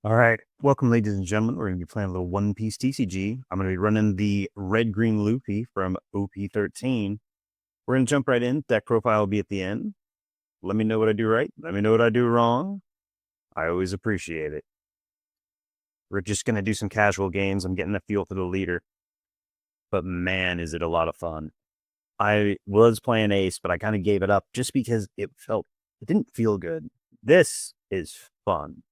All right. Welcome, ladies and gentlemen. We're going to be playing a little One Piece TCG. I'm going to be running the red-green Luffy from OP13. We're going to jump right in. Deck profile will be at the end. Let me know what I do right. Let me know what I do wrong. I always appreciate it. We're just going to do some casual games. I'm getting a feel for the leader. But man, is it a lot of fun. I was playing Ace, but I kind of gave it up just because it didn't feel good. This is fun.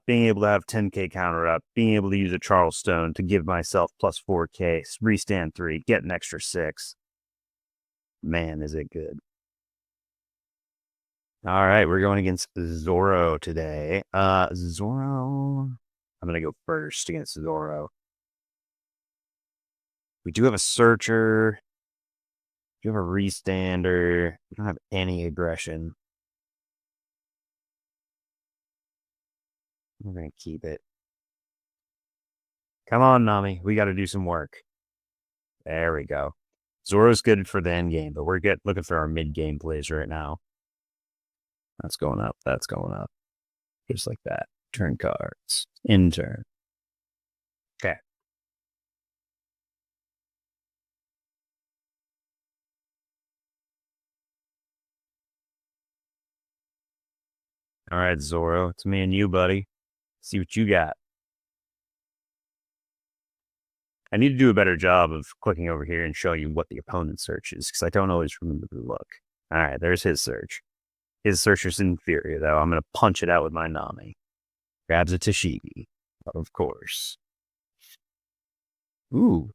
Being able to have 10K counter up, being able to use a Charleston to give myself plus 4K, restand 3, get an extra 6. Man, is it good. All right, we're going against Zoro today. Zoro, I'm going to go first against Zoro. We do have a Searcher. We do have a Restander. We don't have any aggression. We're going to keep it. Come on, Nami. We got to do some work. There we go. Zoro's good for the end game, but we're looking for our mid game plays right now. That's going up. That's going up. Just like that. Turn cards. In turn. Okay. All right, Zoro. It's me and you, buddy. See what you got. I need to do a better job of clicking over here and showing you what the opponent search is, because I don't always remember to look. All right, there's his search. His search is inferior, though. I'm going to punch it out with my Nami. Grabs a Tashigi, of course. Ooh.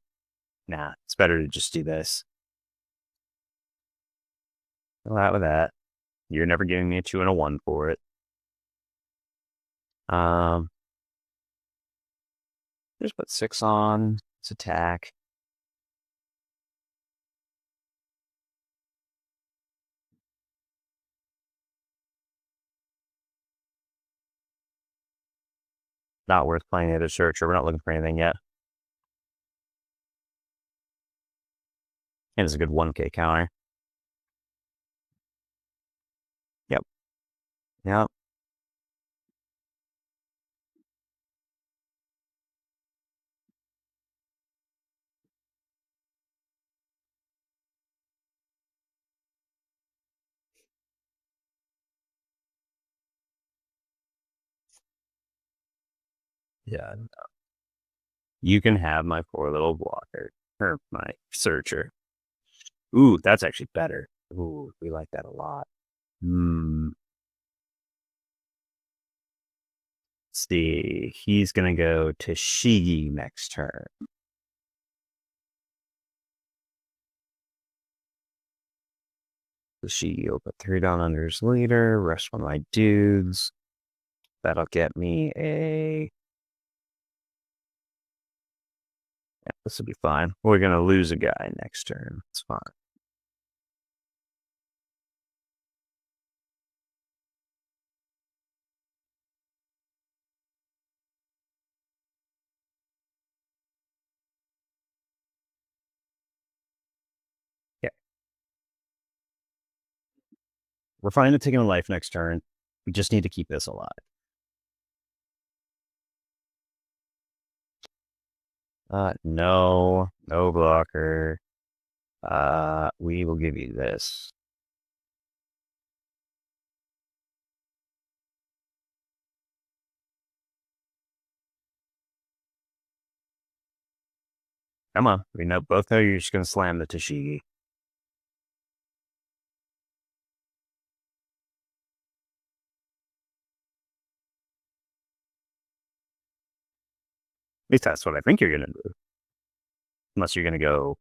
Nah, it's better to just do this. Go out with that. You're never giving me a 2 and a 1 for it. Just put 6 on. Let's attack. Not worth playing the other searcher. We're not looking for anything yet. And it's a good 1K counter. Yep. Yep. Yeah. You can have my poor little blocker. Or my searcher. Ooh, that's actually better. Ooh, we like that a lot. Hmm. Let's see. He's going to go to Shigi next turn. So Shigi will put 3 down under his leader. Rest one of my dudes. That'll get me a... Yeah, this will be fine. We're going to lose a guy next turn. It's fine. Yeah. We're fine to take a life next turn. We just need to keep this alive. No blocker. We will give you this. Come on. We know both of you are just going to slam the Tashigi. At least that's what I think you're going to do. Unless you're going to go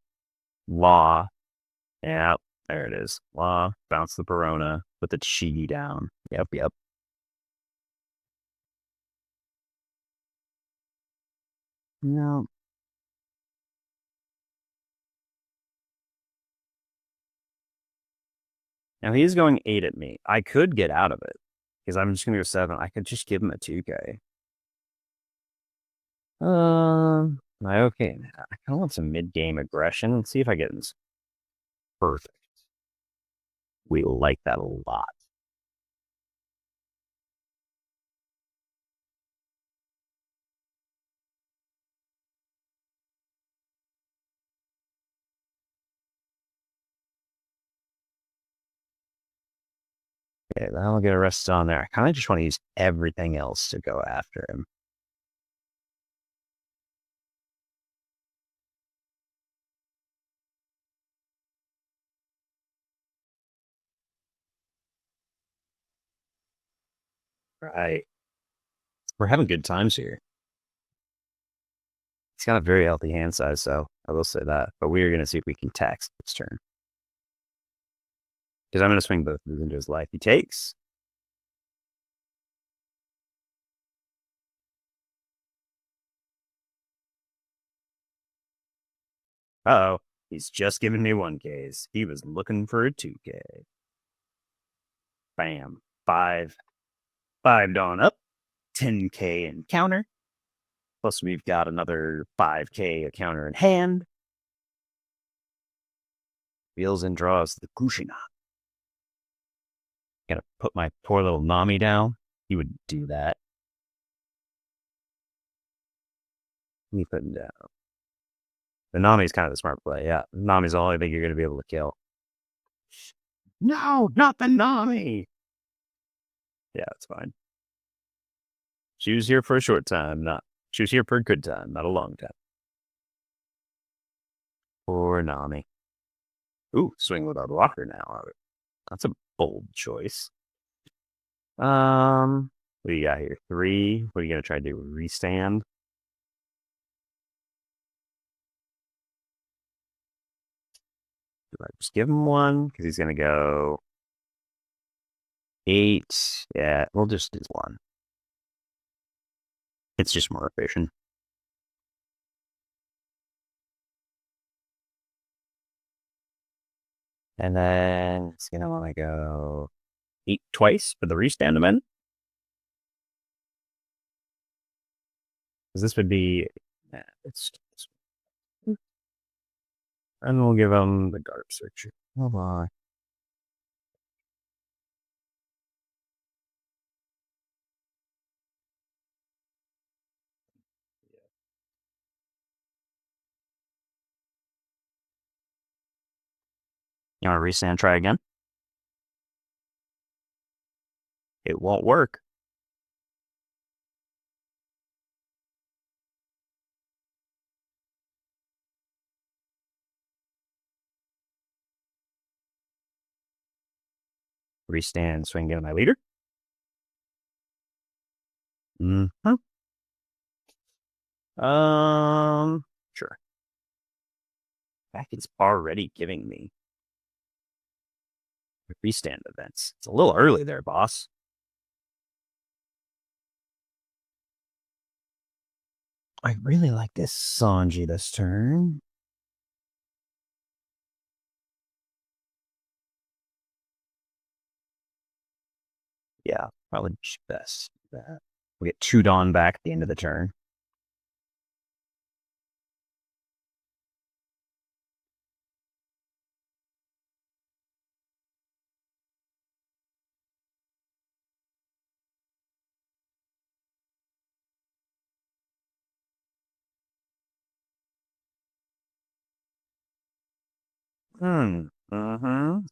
Law. Yeah, there it is. Law, bounce the Perona, put the Tashigi down. Yep. No. Now he's going 8 at me. I could get out of it because I'm just going to go 7. I could just give him a 2K. Okay. I kind of want some mid-game aggression. Let's see if I get this. Perfect. We like that a lot. Okay, that'll get arrested on there. I kind of just want to use everything else to go after him. Right. We're having good times here. He's got a very healthy hand size, so I will say that. But we are going to see if we can tax this turn. Because I'm going to swing both of these into his life. He takes. Uh-oh. He's just given me 1Ks. He was looking for a 2K. Bam. 5. 5 Dawn up. 10K in counter. Plus we've got another 5K a counter in hand. Wheels and draws the Kushina. Gotta put my poor little Nami down. He would do that. Let me put him down. The Nami's kind of the smart play. Yeah, Nami's the only thing you're going to be able to kill. No, not the Nami. Yeah, it's fine. She was here for a short time. She was here for a good time, not a long time. Poor Nami. Ooh, swing without a blocker now. That's a bold choice. What do you got here? 3. What are you going to try to do? Restand? Do I just give him 1? Because he's going to go 8. Yeah, we'll just do 1. It's just more efficient. And then it's going to want to go 8 twice for the restand event. Because this would be... and we'll give him the Garb Searcher. Oh, my. You want to restand, try again? It won't work. Restand, swing, get my leader. Mm-hmm. Sure. In fact, it's already giving me restand events. It's a little early there, boss. I really like this Sanji this turn. Yeah, probably best that. We get 2 Dawn back at the end of the turn.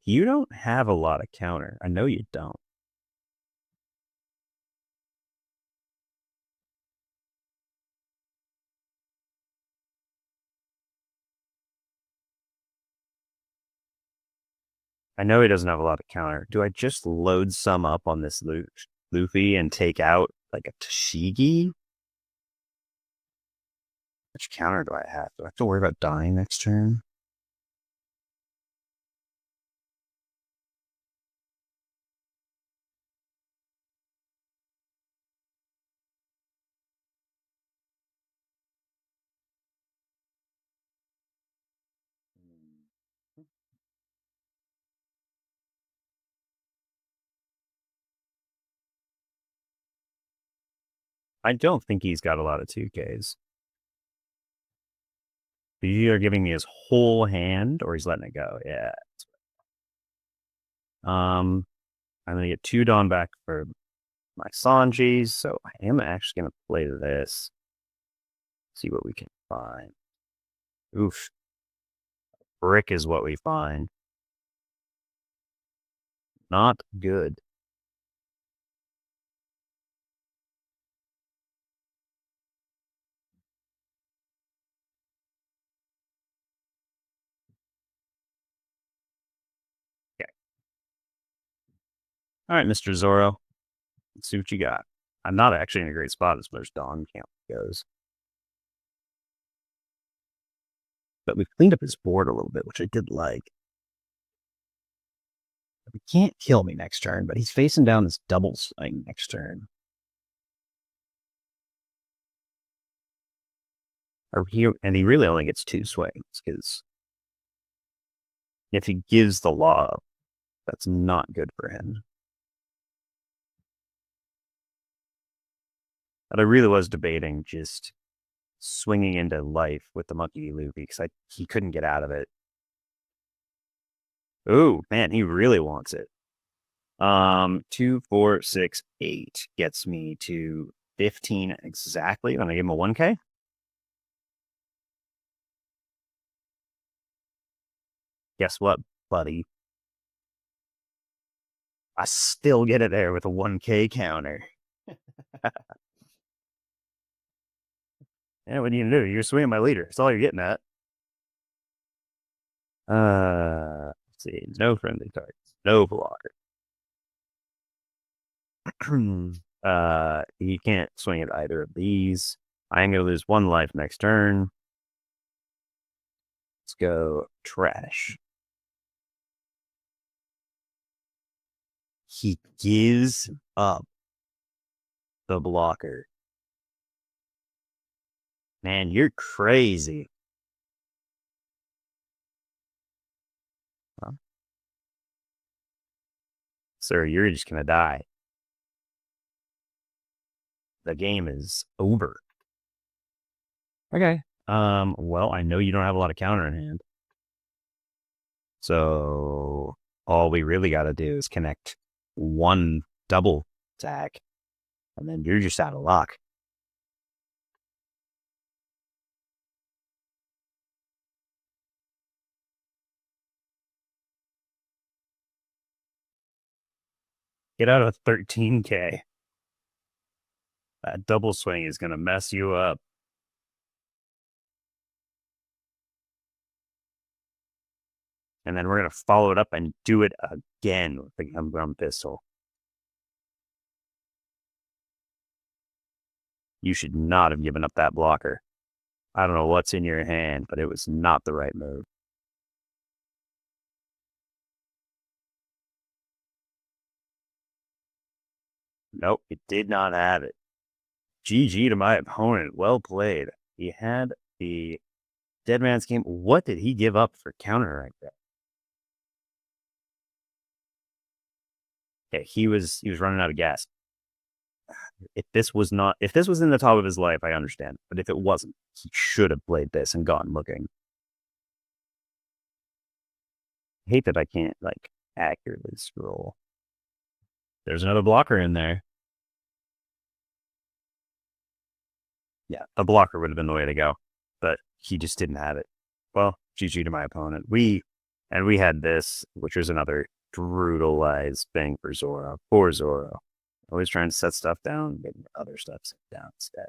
You don't have a lot of counter. I know you don't. I know he doesn't have a lot of counter. Do I just load some up on this Luffy and take out like a Tashigi? Which counter do I have? Do I have to worry about dying next turn? I don't think he's got a lot of 2Ks. He's either giving me his whole hand or he's letting it go. Yeah. I'm gonna get 2 Dawn back for my Sanjis, so I am actually gonna play this. See what we can find. Oof. Brick is what we find. Not good. All right, Mr. Zoro. Let's see what you got. I'm not actually in a great spot as far as Dawn Camp goes. But we've cleaned up his board a little bit, which I did like. He can't kill me next turn, but he's facing down this double swing next turn. And he really only gets 2 swings, because if he gives the law up, that's not good for him. But I really was debating just swinging into life with the Monkey Luffy, because he couldn't get out of it. Ooh, man, he really wants it. 2, 4, 6, 8 gets me to 15 exactly. I'm gonna give him a 1K. Guess what, buddy? I still get it there with a 1K counter. Yeah, what are you gonna do? You're swinging my leader. That's all you're getting at. Let's see. No friendly targets. No blocker. He can't swing at either of these. I am gonna lose 1 life next turn. Let's go trash. He gives up the blocker. Man, you're crazy. Huh? Sir, you're just gonna die. The game is over. Okay. Well, I know you don't have a lot of counter in hand. So all we really gotta do is connect 1 double attack, and then you're just out of luck. Get out of 13K. That double swing is gonna mess you up. And then we're gonna follow it up and do it again with the gum pistol. You should not have given up that blocker. I don't know what's in your hand, but it was not the right move. Nope, it did not have it. GG to my opponent. Well played. He had the Dead Man's Game. What did he give up for counter right there? Yeah, he was running out of gas. If this was in the top of his life, I understand. But if it wasn't, he should have played this and gone looking. I hate that I can't accurately scroll. There's another blocker in there. Yeah, a blocker would have been the way to go, but he just didn't have it. Well, GG to my opponent. We had this, which was another brutalized thing for Zoro. Poor Zoro. Always trying to set stuff down, getting other stuff set down instead.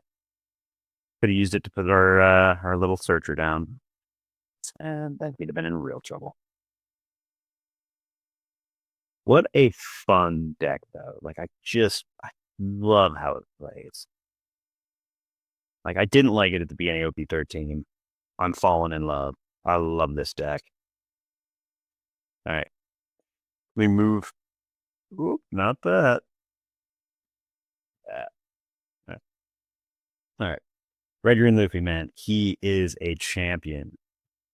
Could have used it to put our little searcher down, and then we'd have been in real trouble. What a fun deck, though. I love how it plays. I didn't like it at the beginning of OP13. I'm falling in love. I love this deck. All right. We move. Oop, not that. All right. Red Green Luffy, man. He is a champion.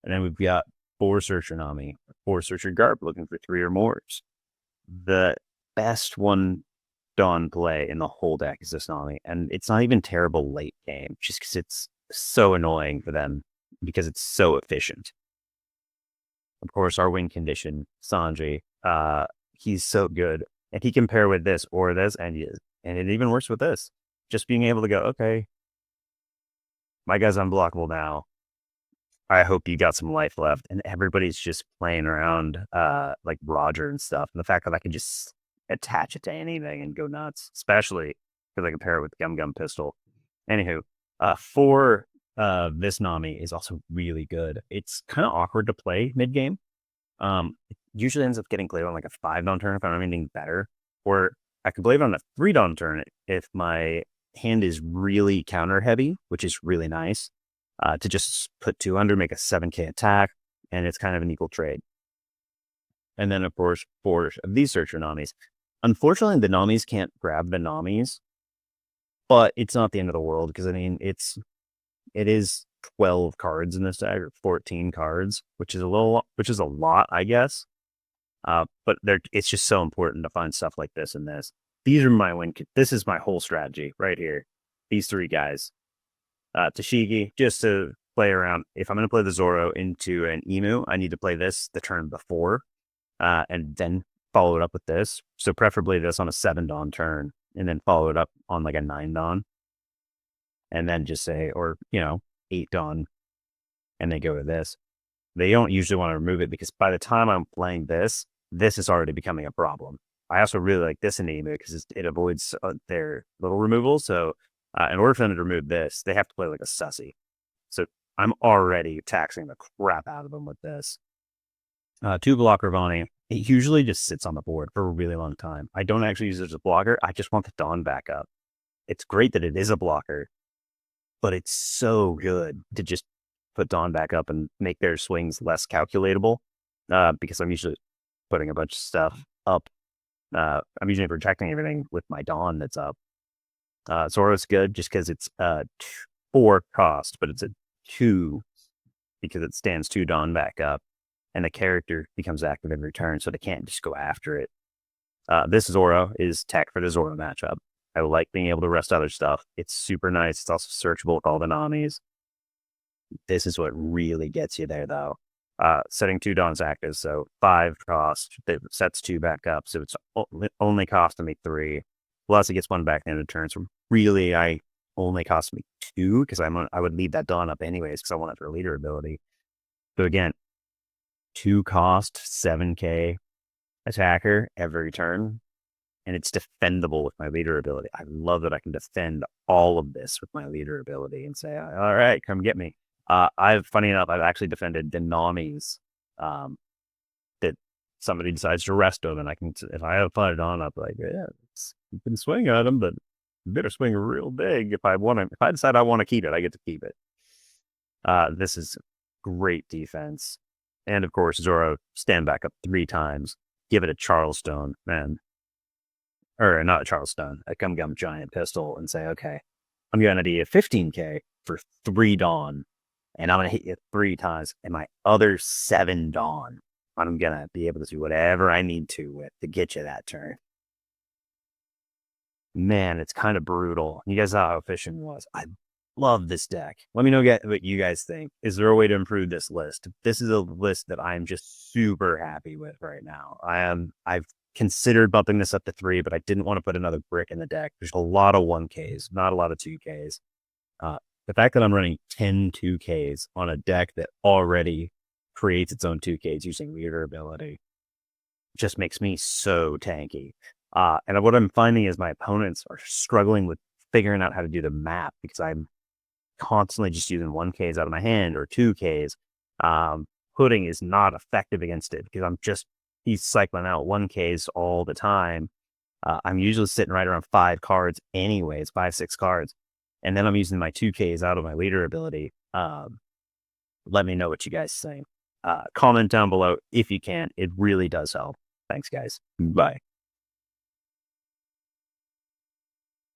And then we've got 4 Searcher Nami, 4 Searcher Garp looking for 3 or more. The best one Dawn play in the whole deck is this Nami. And it's not even terrible late game, just because it's so annoying for them because it's so efficient. Of course, our win condition, Sanji, he's so good. And he can pair with this or this, and it even works with this. Just being able to go, okay, my guy's unblockable now. I hope you got some life left. And everybody's just playing around like Roger and stuff. And the fact that I can just attach it to anything and go nuts, especially because I can pair it with Gum Gum Pistol. Anywho, for this Nami is also really good. It's kind of awkward to play mid game. It usually ends up getting played on like a 5 down turn if I'm anything better, Or I can play it on a 3 Dawn turn if my hand is really counter heavy, which is really nice, to just put 2 under, make a 7K attack, and it's kind of an equal trade. And then, of course, for these searcher Namis. Unfortunately, the Namis can't grab the Namis, but it's not the end of the world because, I mean, it is 12 cards in this deck, or 14 cards, which is a lot, I guess. But it's just so important to find stuff like this and this. These are my this is my whole strategy right here. These 3 guys. Tashigi, just to play around. If I'm going to play the Zoro into an Emu, I need to play this the turn before, and then follow it up with this. So preferably this on a 7 Dawn turn, and then follow it up on like a 9 Dawn. And then just say, or, 8 Dawn, and they go to this. They don't usually want to remove it because by the time I'm playing this is already becoming a problem. I also really like this in Emu because it avoids their little removal. So in order for them to remove this, they have to play like a sussy. So I'm already taxing the crap out of them with this. 2 blocker Vani. It usually just sits on the board for a really long time. I don't actually use it as a blocker. I just want the Dawn back up. It's great that it is a blocker, but it's so good to just put Dawn back up and make their swings less calculatable, because I'm usually putting a bunch of stuff up. I'm usually protecting everything with my Dawn that's up. Zoro's good just because it's 4 cost, but it's a 2 because it stands 2 Dawn back up, and the character becomes active every turn, so they can't just go after it. This Zoro is tech for the Zoro matchup. I like being able to rest other stuff. It's super nice. It's also searchable with all the Namis. This is what really gets you there, though. Setting 2 Dawns active, so 5 cost. It sets 2 back up, so it's only costing me 3. Plus, it gets 1 back into turn. So really, I only cost me 2 because I would leave that Dawn up anyways because I want it for leader ability. So again, 2 cost, 7K attacker every turn, and it's defendable with my leader ability. I love that I can defend all of this with my leader ability and say, all right, come get me. Funny enough, I've actually defended the Namis that somebody decides to rest them, and if I have put it on, I'll be like, yeah, you can swing at them, but you better swing real big. If I decide I want to keep it, I get to keep it. This is great defense. And of course, Zoro, stand back up 3 times, give it a Charleston, man. Or not a Charleston, a Gum Gum Giant Pistol, and say, okay, I'm going to do a 15K for 3 Dawn, and I'm going to hit you 3 times, and my other 7 Dawn, I'm going to be able to do whatever I need to get you that turn. Man, it's kind of brutal. You guys saw how efficient it was. I love this deck. Let me know what you guys think. Is there a way to improve this list? This is a list that I'm just super happy with right now. I've considered bumping this up to 3, but I didn't want to put another brick in the deck. There's a lot of 1Ks, not a lot of 2Ks. The fact that I'm running 10 2Ks on a deck that already creates its own 2Ks using leader ability just makes me so tanky. And what I'm finding is my opponents are struggling with figuring out how to do the map because I'm constantly just using 1Ks out of my hand or 2Ks. Pudding is not effective against it because he's cycling out 1Ks all the time. I'm usually sitting right around 5 cards anyways, 5, 6 cards. And then I'm using my 2Ks out of my leader ability. Let me know what you guys think. Comment down below if you can. It really does help. Thanks, guys. Bye.